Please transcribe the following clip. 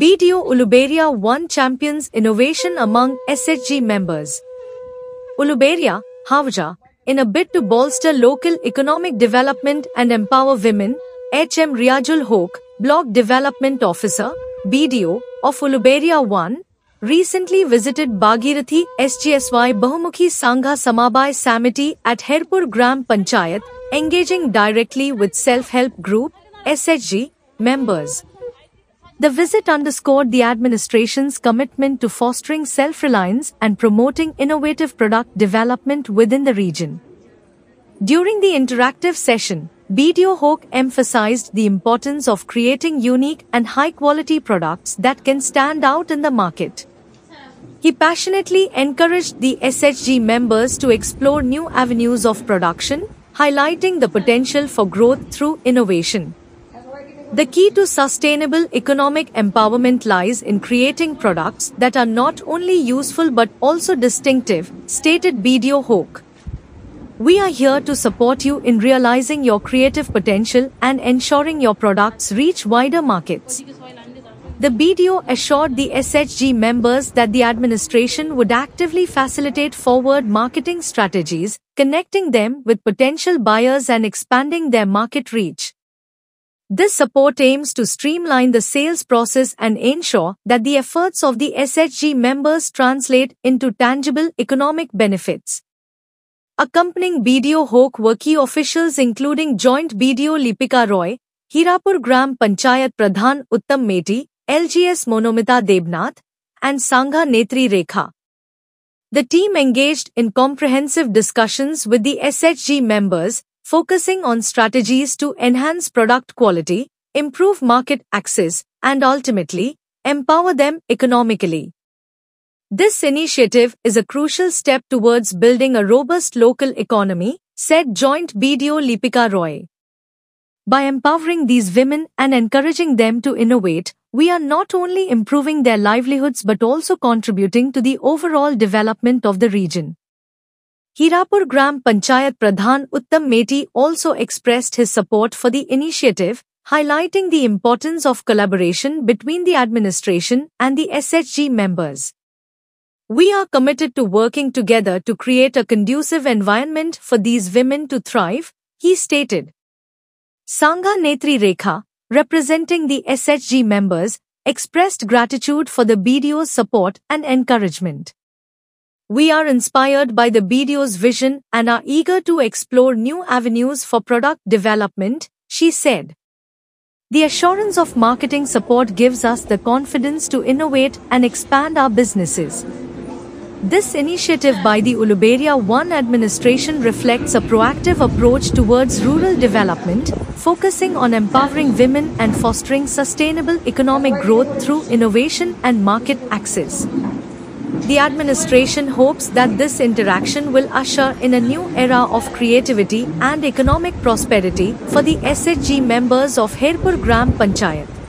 BDO Uluberia 1 champions innovation among SHG members. Uluberia, Hawja, in a bid to bolster local economic development and empower women, HM Riajul Hoque, Block Development Officer, BDO, of Uluberia 1, recently visited Bhagirathi SGSY Bahumukhi Sangha Samabay Samiti at Herpur Gram Panchayat, engaging directly with self-help group, SHG, members. The visit underscored the administration's commitment to fostering self-reliance and promoting innovative product development within the region. During the interactive session, BDO Hoque emphasized the importance of creating unique and high-quality products that can stand out in the market. He passionately encouraged the SHG members to explore new avenues of production, highlighting the potential for growth through innovation. The key to sustainable economic empowerment lies in creating products that are not only useful but also distinctive, stated BDO Hoque. We are here to support you in realizing your creative potential and ensuring your products reach wider markets. The BDO assured the SHG members that the administration would actively facilitate forward marketing strategies, connecting them with potential buyers and expanding their market reach. This support aims to streamline the sales process and ensure that the efforts of the SHG members translate into tangible economic benefits. Accompanying BDO Hoque were key officials including Joint BDO Lipika Roy, Hirapur Gram Panchayat Pradhan Uttam Meti, LGS Monomita Debnath, and Sangha Netri Rekha. The team engaged in comprehensive discussions with the SHG members, focusing on strategies to enhance product quality, improve market access, and ultimately, empower them economically. This initiative is a crucial step towards building a robust local economy, said Joint BDO Lipika Roy. By empowering these women and encouraging them to innovate, we are not only improving their livelihoods but also contributing to the overall development of the region. Hirapur Gram Panchayat Pradhan Uttam Meti also expressed his support for the initiative, highlighting the importance of collaboration between the administration and the SHG members. We are committed to working together to create a conducive environment for these women to thrive, he stated. Sangha Netri Rekha, representing the SHG members, expressed gratitude for the BDO's support and encouragement. We are inspired by the BDO's vision and are eager to explore new avenues for product development, she said. The assurance of marketing support gives us the confidence to innovate and expand our businesses. This initiative by the Uluberia 1 administration reflects a proactive approach towards rural development, focusing on empowering women and fostering sustainable economic growth through innovation and market access. The administration hopes that this interaction will usher in a new era of creativity and economic prosperity for the SHG members of Herpur Gram Panchayat.